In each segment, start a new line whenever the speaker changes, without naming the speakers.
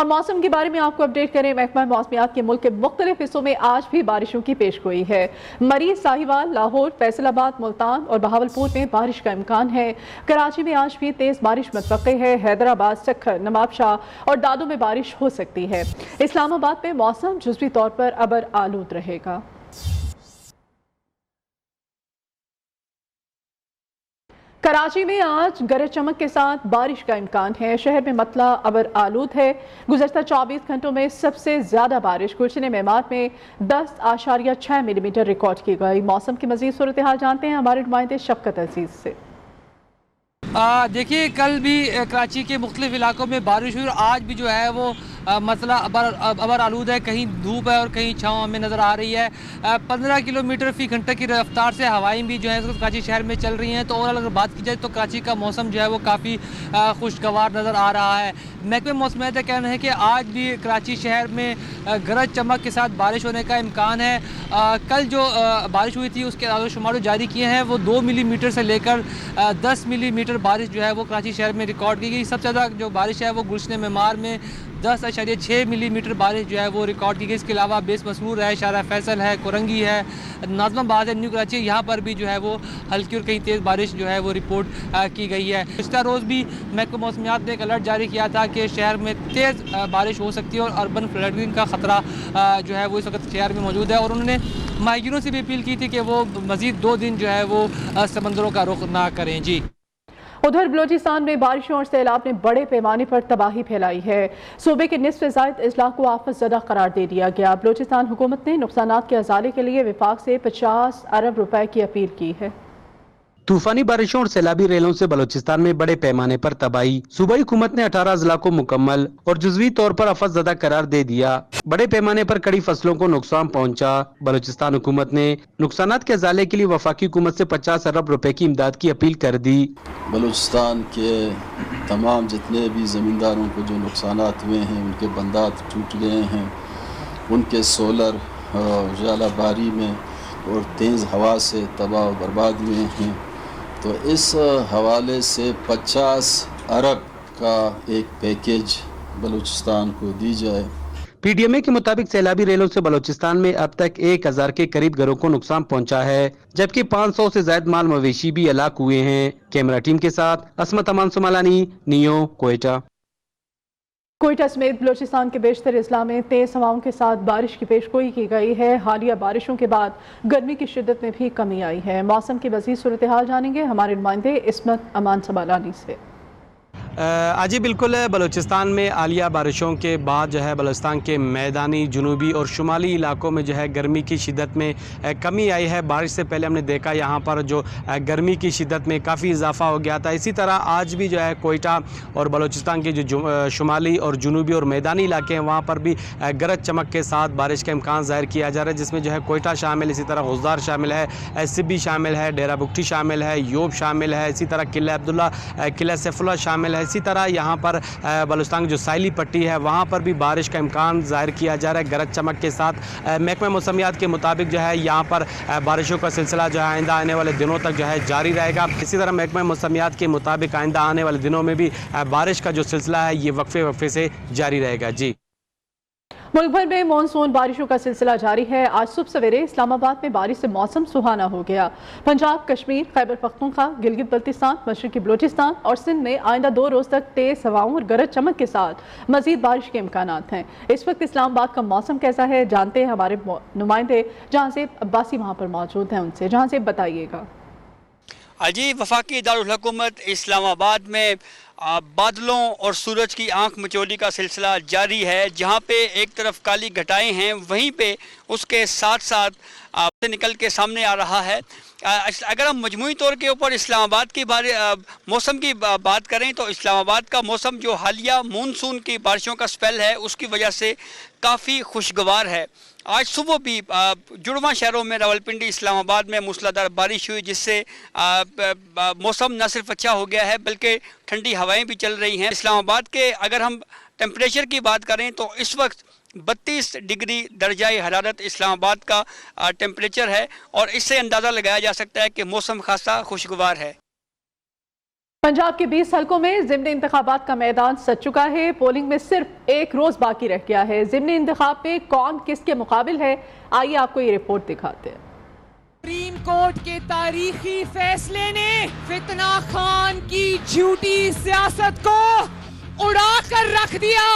और मौसम के बारे में आपको अपडेट करें, महकमा मौसमियात के मुल्क के मुख्तलिफ हिस्सों में आज भी बारिशों की पेशगोई है। मरी, साहिवाल, लाहौर, फैसलाबाद, मुल्तान और बहावलपुर में बारिश का इम्कान है। कराची में आज भी तेज बारिश मुतवक्के है। हैदराबाद, सक्खर, नवाबशाह और दादू में बारिश हो सकती है। इस्लामाबाद में मौसम जुज़वी तौर पर अबर आलूद रहेगा। कराची में आज गरज चमक के साथ बारिश का इम्कान है। शहर में मतला अबर आलूद है। गुज़श्ता 24 घंटों में सबसे ज्यादा बारिश गुलशन मेमार में 10.6 मिलीमीटर रिकॉर्ड की गई। मौसम की मजीद सूरत हाल जानते हैं हमारे नुमाइंदे शफकत अजीज से।
देखिए, कल भी कराची के मुख्तलिफ इलाकों में बारिश हुई और आज भी जो है वो मसला अबर आलूद है। कहीं धूप है और कहीं छाँव हमें नज़र आ रही है। 15 किलोमीटर फी घंटे की रफ्तार से हवाएं भी जो है कराची शहर में चल रही हैं। तो ओवरऑल अगर बात की जाए तो कराची का मौसम जो है वो काफ़ी खुशगवार नज़र आ रहा है। महकमे मौसमियात का कहना है कि आज भी कराची शहर में गरज चमक के साथ बारिश होने का इम्कान है। कल जो बारिश हुई थी उसके आदाद-ओ-शुमार जारी किए हैं वो 2 मिलीमीटर से लेकर 10 मिलीमीटर बारिश जो है वो कराची शहर में रिकॉर्ड की गई। सबसे ज़्यादा जो बारिश है वो गुलशन मेमार में 10.6 मिलीमीटर बारिश जो है वो रिकॉर्ड की गई। इसके अलावा बेस मसरूर है, शारा फैसल है, कोरंगी है, नाज़माबाद है, न्यू कराची, यहाँ पर भी जो है वो हल्की और कहीं तेज़ बारिश जो है वो रिपोर्ट की गई है। पिछला रोज़ भी महकमा मौसमियात ने एक अलर्ट जारी किया था कि शहर में तेज़ बारिश हो सकती है और अर्बन फ्लडिंग का ख़तरा जो है वो इस वक्त शहर में मौजूद है। और उन्होंने माहिरों से भी अपील की थी कि वो मज़ीद 2 दिन जो है वो समंदरों का रुख ना करें। जी,
उधर बलोचिस्तान में बारिशों और सैलाब ने बड़े पैमाने पर तबाही फैलाई है। सूबे के निस्फ ज़ायद अजला को आफत ज़दा करार दे दिया गया। बलोचिस्तान हुकूमत ने नुकसानात के अजाले के लिए विफाक से 50 अरब रुपए की अपील की है।
तूफानी बारिशों और सैलाबी रेलों से बलोचिस्तान में बड़े पैमाने पर तबाही। सूबाई हुकूमत ने 18 अजला को मुकम्मल और जुज़वी तौर पर आफत ज़दा करार दे दिया। बड़े पैमाने पर कड़ी फसलों को नुकसान पहुंचा। बलोचिस्तान हुकूमत ने नुकसानात के अजाले के लिए वफाकी हुकूमत से 50 अरब रुपए की इमदाद की अपील कर दी।
बलूचिस्तान के तमाम जितने भी ज़मींदारों को जो नुकसानात हुए हैं, उनके बंदात टूट गए हैं, उनके सोलर जालाबारी में और तेज़ हवा से तबाह व बर्बाद हुए हैं, तो इस हवाले से 50 अरब का एक पैकेज बलूचिस्तान को दी जाए।
पीडीएमए के मुताबिक सैलाबी रेलों से बलोचिस्तान में अब तक 1000 के करीब घरों को नुकसान पहुंचा है, जबकि 500 से ज्यादा माल मवेशी भी हलाक हुए हैं। कैमरा टीम के साथ असमत अमान सुमालानी, नियो, कोयटा।
कोयटा समेत बलोचिस्तान के बेशतर अजला में तेज हवाओं के साथ बारिश की पेशगोई की गई है। हालिया बारिशों के बाद गर्मी की शिद्दत में भी कमी आई है। मौसम की मज़ीद सूरत हाल जानेंगे हमारे नुमाइंदे इसमत अमान सुमालानी से।
जी बिल्कुल, बलूचिस्तान में आलिया बारिशों के बाद जो है बलूचिस्तान के मैदानी, जुनूबी और शुमाली इलाकों में जो है गर्मी की शिद्दत में कमी आई है। बारिश से पहले हमने देखा यहाँ पर जो गर्मी की शिद्दत में काफ़ी इजाफा हो गया था। इसी तरह आज भी जो है कोयटा और बलूचिस्तान के जो शुमाली और जुनूबी और मैदानी इलाके हैं वहाँ पर भी गरज चमक के साथ बारिश का इम्कान ज़ाहिर किया जा रहा है, जिसमें जो है कोयटा शामिल, इसी तरह गुज़दार शामिल है, सिब्बी शामिल है, डेरा बुगटी शामिल है, योब शामिल है, इसी तरह किला अब्दुल्ला, किला सैफुल्ला शामिल है। इसी तरह यहाँ पर बलूचिस्तान की जो साइली पट्टी है वहाँ पर भी बारिश का इम्कान ज़ाहिर किया जा रहा है गरज चमक के साथ। महकमा मौसमियात के मुताबिक जो है यहाँ पर बारिशों का सिलसिला जो है आइंदा आने वाले दिनों तक जो है जारी रहेगा। इसी तरह महकमा मौसमियात के मुताबिक आइंदा आने वाले दिनों में भी बारिश का जो सिलसिला है ये वक्फे से जारी रहेगा। जी,
मुल्क भर में मानसून बारिशों का सिलसिला जारी है। आज सुबह सवेरे इस्लामाबाद में बारिश से मौसम सुहाना हो गया। पंजाब, कश्मीर, खैबर पख्तूनख्वा, गिलगित बल्तिस्तान, मशरकी बलोचिस्तान और सिंध में आइंदा 2 रोज़ तक तेज हवाओं और गरज चमक के साथ मजीद बारिश के इम्कानात हैं। इस वक्त इस्लामाबाद का मौसम कैसा है जानते हैं हमारे नुमाइंदे जहाँ से अब्बासी वहाँ पर मौजूद हैं, उनसे जहाँ से बताइएगा।
जी, वफाकी दारुल हुकूमत इस्लामाबाद में बादलों और सूरज की आंख मचोली का सिलसिला जारी है। जहां पे एक तरफ काली घटाएं हैं, वहीं पे उसके साथ साथ निकल के सामने आ रहा है। अगर हम मजमूई तौर के ऊपर इस्लामाबाद की मौसम की बात करें तो इस्लामाबाद का मौसम जो हालिया मानसून की बारिशों का स्पेल है उसकी वजह से काफ़ी खुशगवार है। आज सुबह भी जुड़वा शहरों में रावलपिंडी, इस्लामाबाद में मूसलाधार बारिश हुई, जिससे मौसम न सिर्फ अच्छा हो गया है बल्कि ठंडी हवाएं भी चल रही हैं। इस्लामाबाद के अगर हम टेम्परेचर की बात करें तो इस वक्त 32 डिग्री दर्जाए हरारत इस्लामाबाद का टेम्परेचर है और इससे अंदाज़ा लगाया जा सकता है कि मौसम खासा खुशगवार है।
पंजाब के 20 हलकों में ज़िमनी इंतखाबात का मैदान सज चुका है। पोलिंग में सिर्फ एक रोज बाकी रह गया है। ज़िमनी इंतखाब में कौन किसके मुकाबिल है, आइए आपको ये रिपोर्ट दिखाते हैं।
सुप्रीम कोर्ट के तारीखी फैसले ने फितना खान की झूठी सियासत को उड़ा कर रख दिया।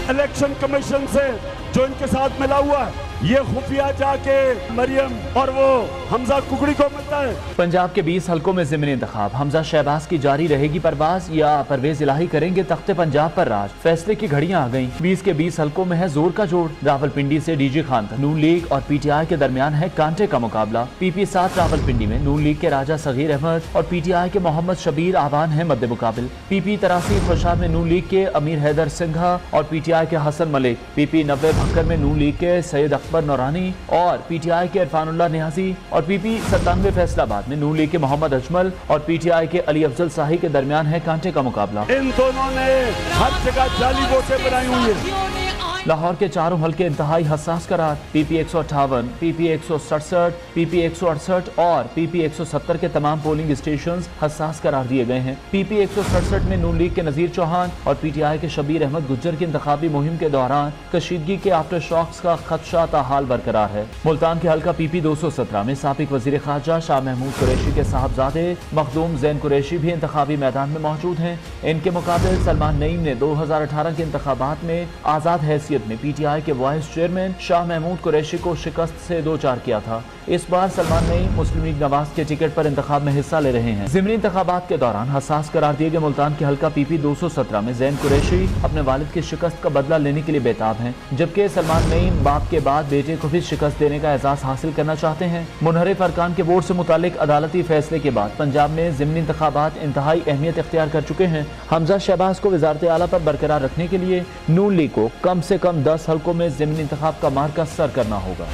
इलेक्शन कमीशन से जो इनके साथ मिला हुआ है, ये खुफिया जाके मरियम और वो हमजा कुकड़ी को मिलता है।
पंजाब के 20 हलकों में ज़िमनी इंतखाब, हमजा शहबाज की जारी रहेगी परवाज या परवेज इलाही करेंगे तख्ते पंजाब पर राज। फैसले की घड़ियां आ गईं। 20 के 20 हलकों में है जोर का जोड़। रावलपिंडी से डीजे खान तक नून लीग और पीटीआई के दरमियान है कांटे का मुकाबला। पीपी 7 रावलपिंडी में नून लीग के राजा सगीर अहमद और पीटीआई के मोहम्मद शबीर आवान है मद्दे मुकाबिल। पीपी 83 खुशाब में नून लीग के अमीर हैदर सिंघा और पीटीआई के हसन मलिक। पीपी 90 भक्कर में नून लीग के सैयद अकबर नौरानी और पीटीआई के इरफानुल्लाह नियाजी और पीपी 97 फैसलाबाद में नून लीग के मोहम्मद अजमल और पीटीआई के अली अफजल शाही के दरमियान है कांटे का मुकाबला।
इन दोनों ने हर जगह जाली वोटें बनाई हुई है।
लाहौर के चारों हलके इंतहाई हसास करार। पीपी 158, पीपी 167, पीपी 168 और पीपी 170 के तमाम पोलिंग स्टेशंस हसास करार दिए गए हैं। पीपी 167 में नून लीग के नजीर चौहान और पीटीआई के शबीर अहमद गुज्जर की इंतखाबी मुहिम के दौरान कशीदगी के आफ्टर शॉक्स का खदशा ताहाल बरकरार है। मुल्तान के हलका पीपी 217 में साबिक वजीर खारजा शाह महमूद कुरैशी के साहबजादे मखदूम जैन कुरैशी भी इंतखाबी मैदान में मौजूद हैं। इनके मुकाबले सलमान नईम ने 2018 के इंतखाबात में आज़ाद हैसियत में पीटीआई के वाइस चेयरमैन शाह महमूद कुरैशी को शिकस्त से 2-4 किया था। इस बार सलमान नईम मुस्लिम लीग नवाज के टिकट पर इंतखाब में हिस्सा ले रहे हैं। ज़िमनी इंतखाबात के दौरान हसास करार दिए गए मुल्तान के हलका पीपी 217 में जैन कुरैशी अपने वालिद की शिकस्त का बदला लेने के लिए बेताब हैं, जबकि सलमान नईम बाप के बाद बेटे को भी शिकस्त देने का एजाज हासिल करना चाहते हैं। मुनहरिफ अरकान के वोट से मुतालिक अदालती फैसले के बाद पंजाब में ज़िमनी इंतखाबात इंतहाई अहमियत इख्तियार कर चुके हैं। हमजा शहबाज को वजारत आला पर बरकरार रखने के लिए नून लीग को कम से कम 10 हलकों में ज़िमनी इंतखाब का मार्का सर करना होगा।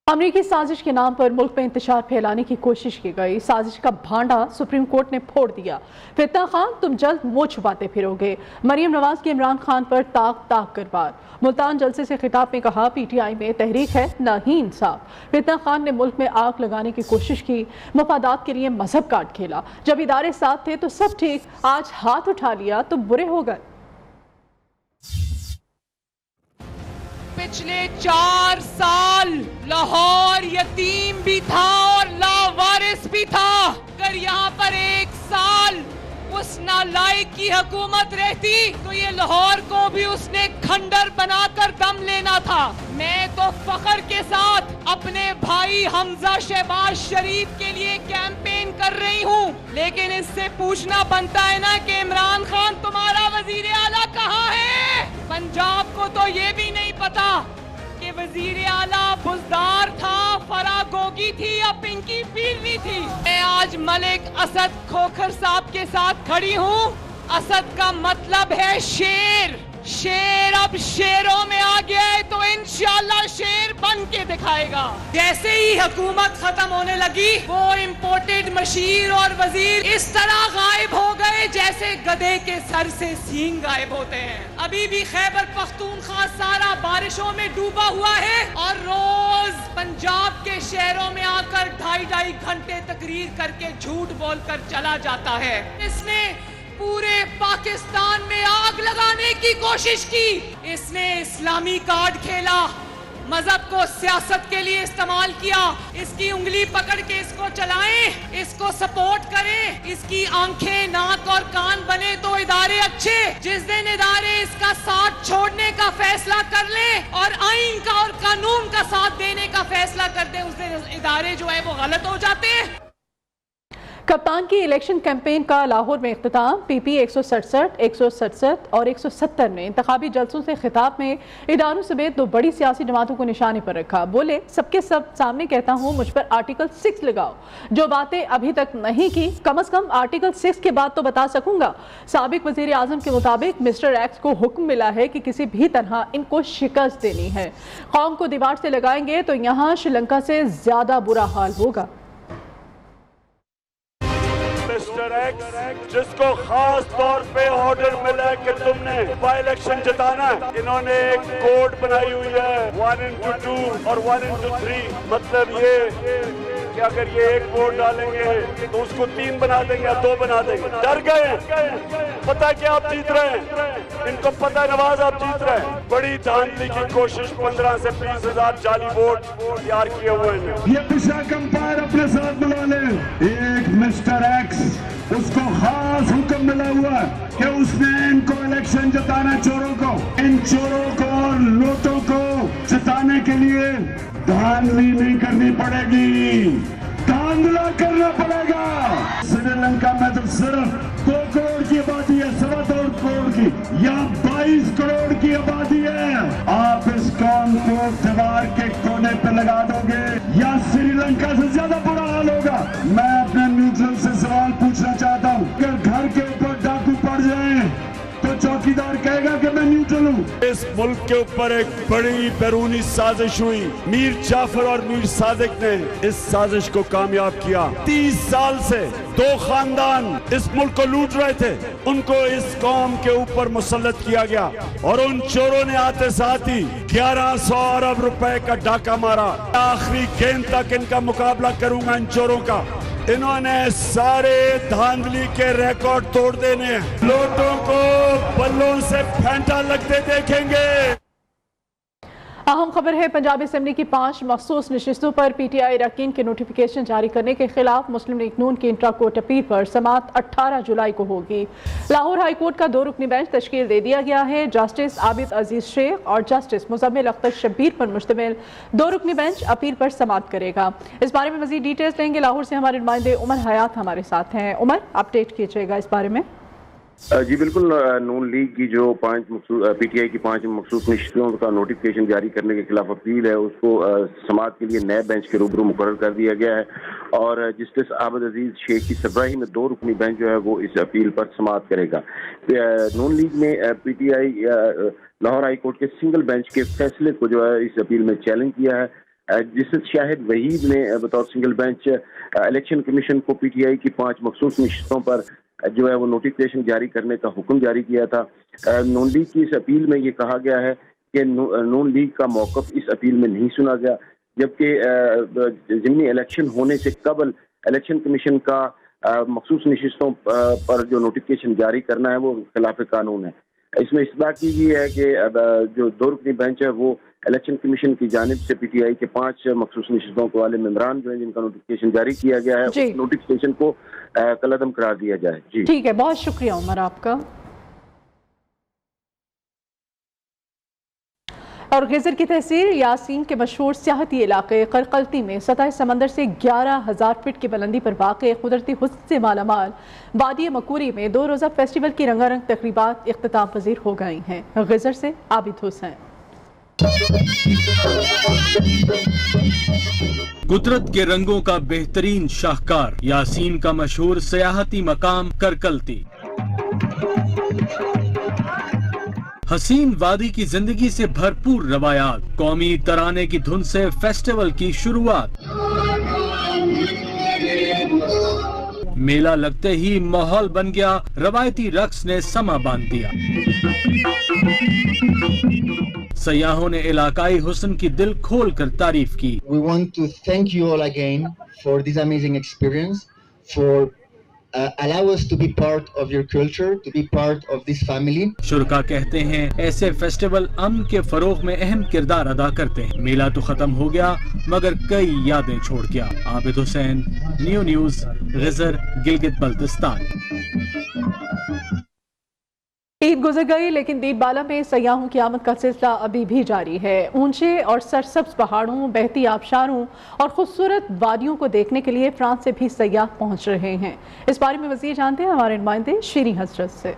अमरीकी साजिश के नाम पर मुल्क में इंतशार फैलाने की कोशिश की गई। साजिश का भांडा सुप्रीम कोर्ट ने फोड़ दिया। फितना खान, तुम जल्द मुंह छुपाते फिरोगे। मरियम नवाज के इमरान खान पर ताक ताक कर वार। मुल्तान जलसे से खिताब में कहा, पीटीआई में तहरीक है न ही इंसाफ। फितना खान ने मुल्क में आग लगाने की कोशिश की, मफादात के लिए मजहब काट खेला। जब इदारे साथ थे तो सब ठीक, आज हाथ उठा लिया तो बुरे हो गए।
पिछले 4 साल लाहौर यतीम भी था और लावारिस भी था। अगर यहाँ पर 1 साल उस नालायक की हुकूमत रहती तो ये लाहौर को भी उसने खंडर बनाकर दम लेना था। मैं तो फख्र के साथ अपने भाई हमजा शहबाज शरीफ के लिए कैंपेन कर रही हूँ, लेकिन इससे पूछना बनता है ना कि इमरान खान तुम्हारा वजीर आला कहाँ है। पंजाब को तो ये भी नहीं पता कि वजीर आला बुजदार था, फरागोगी थी या पिंकी पीलवी थी। मैं आज मलिक असद खोखर साहब के साथ खड़ी हूँ। असद का मतलब है शेर। शेर अब शेरों में आ गया है तो इंशाल्लाह शेर बन के दिखाएगा। जैसे ही हुकूमत खत्म होने लगी, वो इम्पोर्टेड मशीर और वजीर इस तरह गायब हो गए जैसे गधे के सर से सींग गायब होते हैं। अभी भी खैबर पख्तूनख्वा सारा बारिशों में डूबा हुआ है और रोज पंजाब के शहरों में आकर 2.5 घंटे तकरीर करके झूठ बोलकर चला जाता है। इसने पूरे पाकिस्तान में आग लगाने की कोशिश की। इसने इस्लामी कार्ड खेला, मजहब को सियासत के लिए इस्तेमाल किया। इसकी उंगली पकड़ के इसको चलाएं, इसको सपोर्ट करें, इसकी आंखें, नाक और कान बने तो इदारे अच्छे। जिस दिन इदारे इसका साथ छोड़ने का फैसला कर ले और आईन का और कानून का साथ देने का फैसला कर दे, उस दिन इदारे जो है वो गलत हो जाते हैं।
कप्तान की इलेक्शन कैंपेन का लाहौर में इख्तिताम। पीपी 167, 167 और 170 में इंतखाबी जलसों से खिताब में इदारों समेत 2 बड़ी सियासी जमातों को निशाने पर रखा। बोले, सबके सब सामने कहता हूँ मुझ पर आर्टिकल 6 लगाओ। जो बातें अभी तक नहीं की, कम अज कम आर्टिकल 6 के बाद तो बता सकूंगा। साबिक वजीर आजम के मुताबिक मिस्टर एक्स को हुक्म मिला है कि किसी भी तरह इनको शिकस्त देनी है। कौम को दीवार से लगाएंगे तो यहाँ श्रीलंका से ज्यादा बुरा हाल होगा।
मिस्टर एक्स, जिसको खास तौर पे ऑर्डर मिला है कि तुमने बाई इलेक्शन जिताना है, इन्होंने एक कोड बनाई हुई है 1 into 2 और 1 into 3। मतलब ये कि अगर ये एक वोट डालेंगे तो उसको 3 बना देंगे या 2 बना देंगे। डर गए, पता कि आप जीत रहे हैं, इनको पता है नवाज आप जीत रहे हैं। बड़ी धांधली की कोशिश, 15 से 20 हजार जाली वोट तैयार किए हुए हैं। ये पिछड़ा कंपायर अपने साथ बुला ले। एक मिस्टर एक्स, उसको खास हुक्म मिला हुआ कि उसने इनको इलेक्शन जिताना, चोरों को, इन चोरों को और लूटों को जिताने के लिए धांधली नहीं करनी पड़ेगी, धांधला करना पड़ेगा। श्रीलंका में तो सिर्फ 2 करोड़ की आबादी है, 2.25 करोड़ की या 22 करोड़ की आबादी है। आप इस कौम को दीवार के कोने पे लगा दोगे या श्रीलंका से ज्यादा बुरा हाल होगा। मैं अपने न्यूट्रल से सवाल पूछना चाहता हूँ, अगर घर के ऊपर डाकू पड़ जाए तो चौकीदार कहेगा कि मैं न्यूट्रल हूँ। इस मुल्क के ऊपर एक बड़ी बैरूनी साजिश हुई, मीर जाफर और मीर सादिक ने इस साजिश को कामयाब किया। 30 साल से 2 खानदान इस मुल्क को लूट रहे थे, उनको इस कौम के ऊपर मुसल्लत किया गया और उन चोरों ने आते साथ ही 1100 अरब रुपए का डाका मारा। आखिरी गेंद तक इनका मुकाबला करूंगा इन चोरों का। इन्होंने सारे धांधली के रिकॉर्ड तोड़ देने, लोटों को बल्लों से फेंटा लगते देखेंगे।
अहम खबर है, पंजाब असेंबली की 5 मखसूस नशिस्तों पर पीटीआई अरकान के नोटिफिकेशन जारी करने के खिलाफ मुस्लिम लीग नून की इंट्रा कोर्ट अपील पर समाअत 18 जुलाई को होगी। लाहौर हाई कोर्ट का 2 रुकनी बेंच तश्कील दे दिया गया है। जस्टिस आबिद अजीज शेख और जस्टिस मुजम्मिल अख्तर शब्बीर पर मुश्तमिल 2 रुकनी बेंच अपील पर समाअत करेगा। इस बारे में मजीद डिटेल्स लेंगे, लाहौर से हमारे नुमाइंदे उमर हयात हमारे साथ हैं। उमर, अपडेट कीजिएगा इस बारे में।
जी बिल्कुल, नून लीग की जो पीटीआई की 5 मखसूस नशिस्तों का नोटिफिकेशन जारी करने के खिलाफ अपील है, उसको समाअत के लिए नए बेंच के रूबरू मुकर्रर कर दिया गया है और जस्टिस आबिद अजीज शेख की सरबराही में 2 रुकनी बेंच जो है वो इस अपील पर समाअत करेगा। नून लीग ने पीटीआई लाहौर हाई कोर्ट के सिंगल बेंच के फैसले को जो है इस अपील में चैलेंज किया है। जस्टिस शाहिद वहीद ने बतौर सिंगल बेंच इलेक्शन कमीशन को पीटीआई की 5 मखसूस नशिस्तों पर जो है वो नोटिफिकेशन जारी करने का हुक्म जारी किया था। नून लीग की इस अपील में ये कहा गया है कि नून लीग का मौक़िफ़ इस अपील में नहीं सुना गया, जबकि ज़िमनी इलेक्शन होने से कबल इलेक्शन कमीशन का मखसूस नशिस्तों पर जो नोटिफिकेशन जारी करना है वो खिलाफ कानून है। इसमें इस बात की गई है कि जो 2 रुकनी बेंच है वो इलेक्शन कमीशन की जानिब से पीटीआई के 5 मखसूस नशिस्तों वाले मेंबरान जो है जिनका नोटिफिकेशन जारी किया गया है, उस नोटिफिकेशन को कलअदम करार दिया जाए। जी
ठीक है, बहुत शुक्रिया उमर आपका। और गिजर की तहसील यासीन के मशहूर सियाहती इलाके करकलती में सतह समंदर से 11,000 फीट की बुलंदी पर वाक़े कुदरती हुस्न से मालामाल वादी मकूरी में 2 रोज़ा फेस्टिवल की रंगारंग तकरीबात इख्तिताम पजीर हो गई हैं। गिजर से आबिद हुसैन।
कुदरत के रंगों का बेहतरीन शाहकार यासीन का मशहूर सियाहती मकाम करकलती, हसीन वादी की जिंदगी से भरपूर रवायात, कौमी तराने की धुन से फेस्टिवल की शुरुआत। मेला लगते ही माहौल बन गया, रवायती रक्स ने समा बांध दिया। सयाहों ने इलाकाई हुस्न की दिल खोल कर तारीफ की।
We want to thank you all again for this amazing experience, for allow us to be part of your culture, to be part of this family.
शुरका कहते हैं ऐसे फेस्टिवल अमन के फरोग में अहम किरदार अदा करते हैं। मेला तो खत्म हो गया मगर कई यादें छोड़ गया। Abid Hussain, new news, geyser, Gilgit Baltistan.
Eid गुजर गई लेकिन दीप बाला में सयाहों की आमद का सिलसिला अभी भी जारी है। ऊंचे और सरसब्ज पहाड़ों, बहती आबशारों और खूबसूरत वादियों को देखने के लिए फ्रांस से भी सयाह पहुंच रहे हैं। इस बारे में मज़ीद जानते हैं हमारे नुमाइंदे शीरी हजरत से।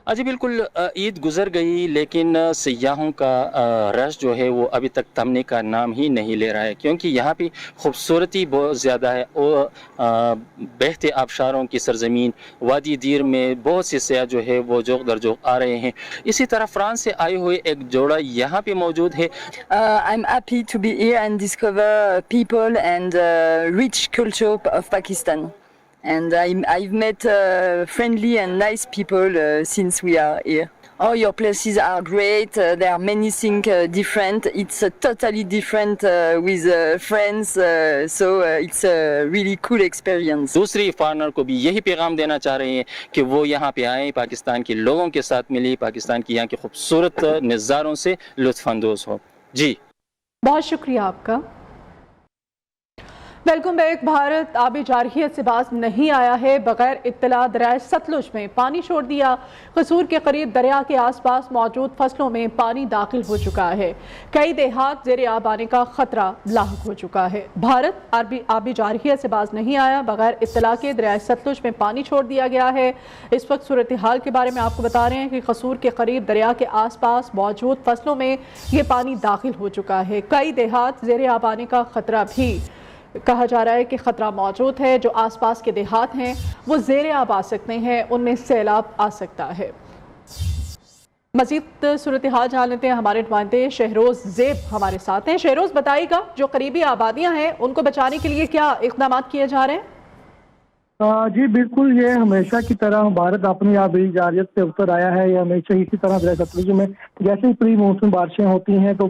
जी बिल्कुल, ईद गुजर गई लेकिन सयाहों का रश जो है वो अभी तक थमने का नाम ही नहीं ले रहा है, क्योंकि यहाँ पे खूबसूरती बहुत ज़्यादा है और बहते आबशारों की सरजमीन वादी दीर में बहुत से सयाह जो है वो जोक दर जोक आ रहे हैं। इसी तरह फ्रांस से आए हुए एक जोड़ा यहाँ पे मौजूद है।
I'm happy to be here and discover people and rich culture of Pakistan. And I've met friendly and nice people since we are here. oh, your places are great, there are many things different, it's totally different with friends, so it's a really cool experience.
दूसरी foreigner को भी यही पैगाम देना चाह रहे हैं कि वो यहाँ पे आए, पाकिस्तान के लोगों के साथ मिले, पाकिस्तान की यहाँ के खूबसूरत नज़ारों से लुत्फ़ अंदोज़ हो। जी
बहुत शुक्रिया आपका। Welcome back. भारत आबी जारहियत से बाज नहीं आया है। बगैर इत्तला दरिया सतलुज में पानी छोड़ दिया। कसूर के करीब दरिया के आसपास मौजूद फसलों में पानी दाखिल हो चुका है। कई देहात ज़ेरे आब आने का खतरा लाहक हो चुका है। भारत आबी जारहियत से बाज नहीं आया। बगैर इत्तला के दरिया सतलुज में पानी छोड़ दिया गया है। इस वक्त सूरत हाल के बारे में आपको बता रहे हैं कि कसूर के करीब दरिया के आसपास मौजूद फसलों में ये पानी दाखिल हो चुका है। कई देहात ज़ेरे आब आने का खतरा भी कहा जा रहा है कि खतरा मौजूद है। जो आसपास के देहात हैं वो ज़ेरे आब आ सकते हैं, उनमें सैलाब आ सकता है। मज़ीद सूरत हाल जान लेते हैं। हमारे नुमाइंदे शहरोज़ ज़ेब हमारे साथ हैं। शहरोज़ बताइएगा, जो करीबी आबादियां हैं उनको बचाने के लिए क्या इक़दाम किए जा रहे हैं?
जी बिल्कुल, ये हमेशा की तरह भारत अपनी आबी जारहियत से उतर आया है। ये हमेशा इसी तरह दरिया सतलुज में जैसे ही प्री मानसून बारिशें होती हैं तो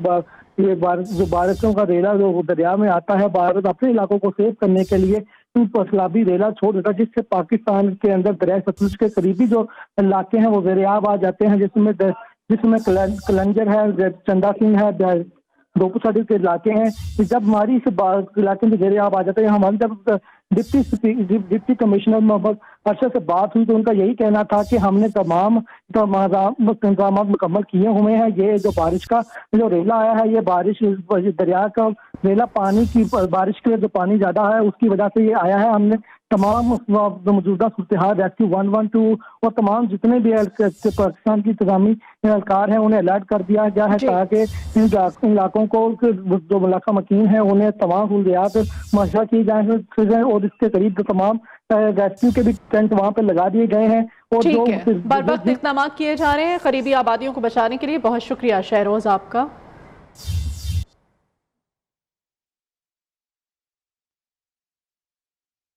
ये जो बारिशों का रेला जो दरिया में आता है, भारत अपने इलाकों को सेव करने के लिए सैलाबी रेला छोड़ देता है, जिससे पाकिस्तान के अंदर दरिया सतलुज के करीबी जो इलाके हैं वो ज़ेरे-आब आ जाते हैं, जिसमें कलंजर है, चंदा सिंह है, दोपसाडी के इलाके हैं। जब हमारी इस इलाके में ज़ेरे-आब आ जाते हैं, हमारी जब डिप्टी कमिश्नर मोहम्मद अरशद से बात हुई तो उनका यही कहना था कि हमने तमाम इंतजाम मुकम्मल किए हुए हैं। ये जो बारिश का जो रेला आया है, ये बारिश दरिया का रेला पानी की बारिश के जो पानी ज़्यादा है उसकी वजह से ये आया है। हमने तमाम मौजूदा सूरत हाल रेस्क्यू 112 और तमाम जितने भी पाकिस्तान की इंतजामी एहलकार हैं उन्हें अलर्ट कर दिया गया है ताकि इन इलाकों को जो इलाका मकीन है उन्हें तमाम सहूलियात मुहैया की जाए और इसके करीब जो तमाम रेस्क्यू के भी टेंट वहाँ पे लगा दिए गए हैं और जो
बर वक्त इक़दाम किए जा रहे हैं करीबी आबादियों को बचाने के लिए। बहुत शुक्रिया शहरोज़ आपका।